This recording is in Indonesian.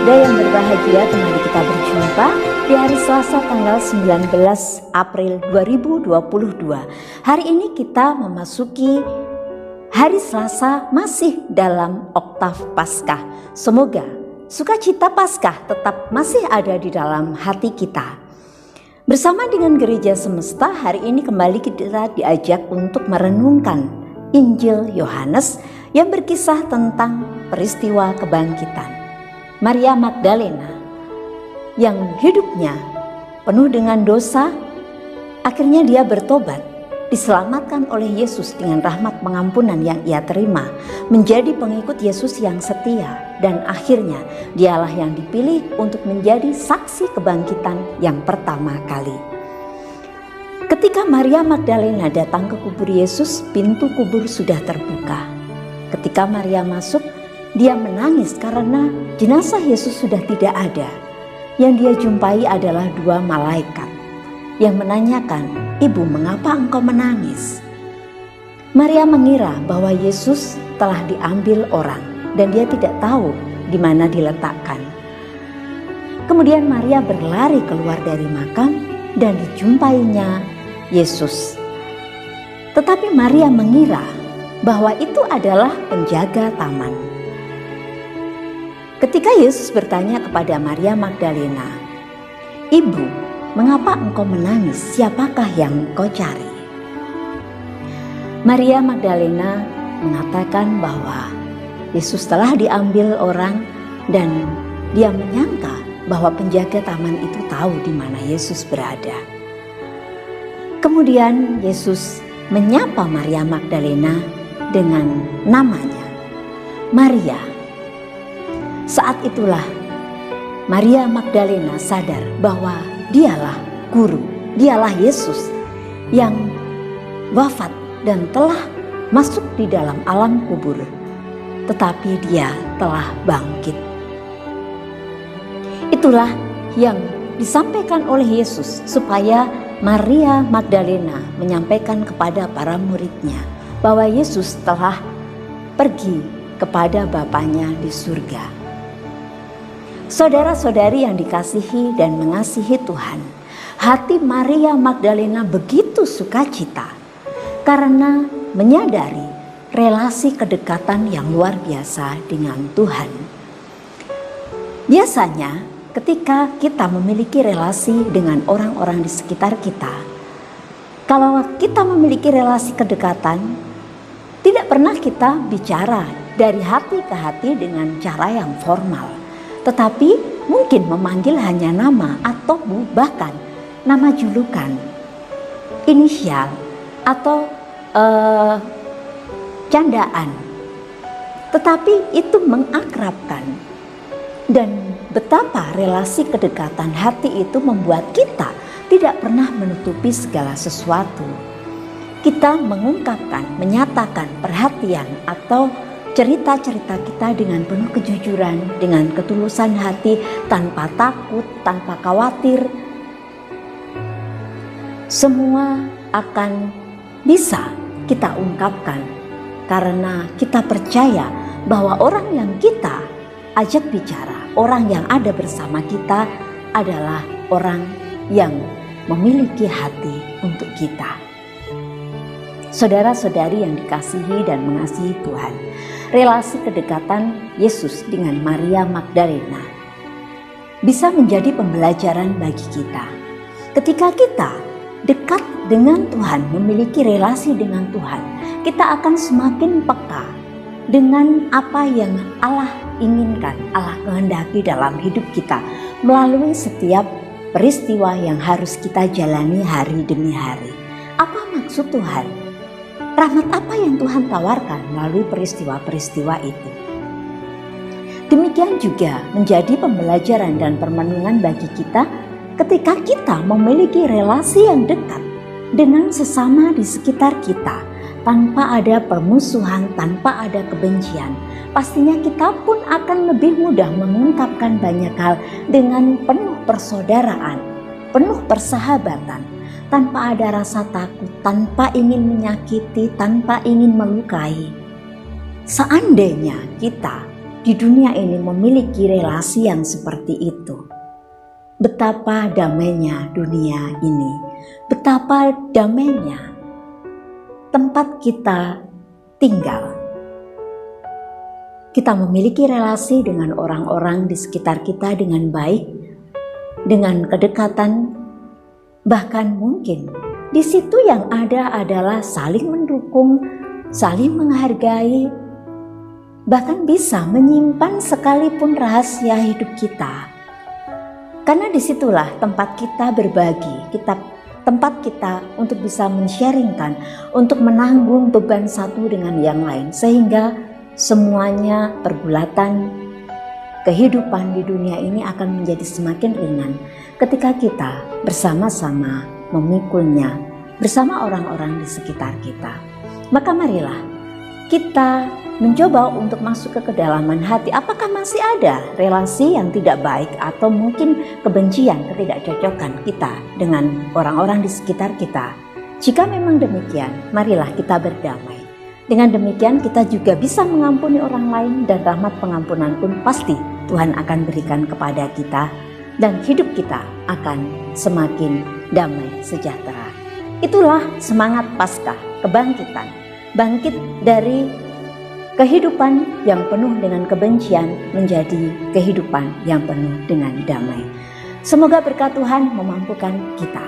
muda yang berbahagia, kembali kita berjumpa di hari Selasa tanggal 19 April 2022. Hari ini kita memasuki hari Selasa masih dalam oktav Paskah. Semoga sukacita Paskah tetap masih ada di dalam hati kita. Bersama dengan Gereja Semesta, hari ini kembali kita diajak untuk merenungkan Injil Yohanes yang berkisah tentang peristiwa kebangkitan Maria Magdalena yang hidupnya penuh dengan dosa. Akhirnya dia bertobat, diselamatkan oleh Yesus dengan rahmat pengampunan yang ia terima, menjadi pengikut Yesus yang setia, dan akhirnya dialah yang dipilih untuk menjadi saksi kebangkitan yang pertama kali. Ketika Maria Magdalena datang ke kubur Yesus, pintu kubur sudah terbuka. Ketika Maria masuk, dia menangis karena jenazah Yesus sudah tidak ada. Yang dia jumpai adalah dua malaikat yang menanyakan, "Ibu, mengapa engkau menangis?" Maria mengira bahwa Yesus telah diambil orang dan dia tidak tahu di mana diletakkan. Kemudian Maria berlari keluar dari makam dan dijumpainya Yesus. Tetapi Maria mengira bahwa itu adalah penjaga taman. Ketika Yesus bertanya kepada Maria Magdalena, "Ibu, mengapa engkau menangis? Siapakah yang engkau cari?" Maria Magdalena mengatakan bahwa Yesus telah diambil orang dan dia menyangka bahwa penjaga taman itu tahu di mana Yesus berada. Kemudian Yesus menyapa Maria Magdalena dengan namanya, "Maria." Saat itulah Maria Magdalena sadar bahwa dialah guru, dialah Yesus yang wafat dan telah masuk di dalam alam kubur, tetapi dia telah bangkit. Itulah yang disampaikan oleh Yesus supaya Maria Magdalena menyampaikan kepada para muridnya bahwa Yesus telah pergi kepada Bapanya di surga. Saudara-saudari yang dikasihi dan mengasihi Tuhan, hati Maria Magdalena begitu sukacita karena menyadari relasi kedekatan yang luar biasa dengan Tuhan. Biasanya ketika kita memiliki relasi dengan orang-orang di sekitar kita, kalau kita memiliki relasi kedekatan, tidak pernah kita bicara dari hati ke hati dengan cara yang formal. Tetapi mungkin memanggil hanya nama atau bahkan nama julukan, inisial atau candaan. Tetapi itu mengakrabkan, dan betapa relasi kedekatan hati itu membuat kita tidak pernah menutupi segala sesuatu. Kita mengungkapkan, menyatakan perhatian atau cerita-cerita kita dengan penuh kejujuran, dengan ketulusan hati, tanpa takut, tanpa khawatir. Semua akan bisa kita ungkapkan karena kita percaya bahwa orang yang kita ajak bicara, orang yang ada bersama kita adalah orang yang memiliki hati untuk kita. Saudara-saudari yang dikasihi dan mengasihi Tuhan, relasi kedekatan Yesus dengan Maria Magdalena bisa menjadi pembelajaran bagi kita. Ketika kita dekat dengan Tuhan, memiliki relasi dengan Tuhan, kita akan semakin peka dengan apa yang Allah inginkan, Allah kehendaki dalam hidup kita melalui setiap peristiwa yang harus kita jalani hari demi hari. Apa maksud Tuhan? Rahmat apa yang Tuhan tawarkan melalui peristiwa-peristiwa itu? Demikian juga menjadi pembelajaran dan permenungan bagi kita ketika kita memiliki relasi yang dekat dengan sesama di sekitar kita, tanpa ada permusuhan, tanpa ada kebencian. Pastinya kita pun akan lebih mudah mengungkapkan banyak hal dengan penuh persaudaraan, penuh persahabatan, tanpa ada rasa takut, tanpa ingin menyakiti, tanpa ingin melukai. Seandainya kita di dunia ini memiliki relasi yang seperti itu. Betapa damainya dunia ini, betapa damainya tempat kita tinggal. Kita memiliki relasi dengan orang-orang di sekitar kita dengan baik, dengan kedekatan, bahkan mungkin di situ yang ada adalah saling mendukung, saling menghargai, bahkan bisa menyimpan sekalipun rahasia hidup kita. Karena disitulah tempat kita berbagi, tempat kita untuk bisa men-sharingkan, untuk menanggung beban satu dengan yang lain, sehingga semuanya pergulatan kehidupan di dunia ini akan menjadi semakin ringan ketika kita bersama-sama memikulnya bersama orang-orang di sekitar kita. Maka marilah kita mencoba untuk masuk ke kedalaman hati. Apakah masih ada relasi yang tidak baik atau mungkin kebencian, ketidakcocokan kita dengan orang-orang di sekitar kita? Jika memang demikian, marilah kita berdamai. Dengan demikian kita juga bisa mengampuni orang lain, dan rahmat pengampunan pun pasti Tuhan akan berikan kepada kita, dan hidup kita akan semakin damai sejahtera. Itulah semangat Paskah, kebangkitan, bangkit dari kehidupan yang penuh dengan kebencian menjadi kehidupan yang penuh dengan damai. Semoga berkat Tuhan memampukan kita.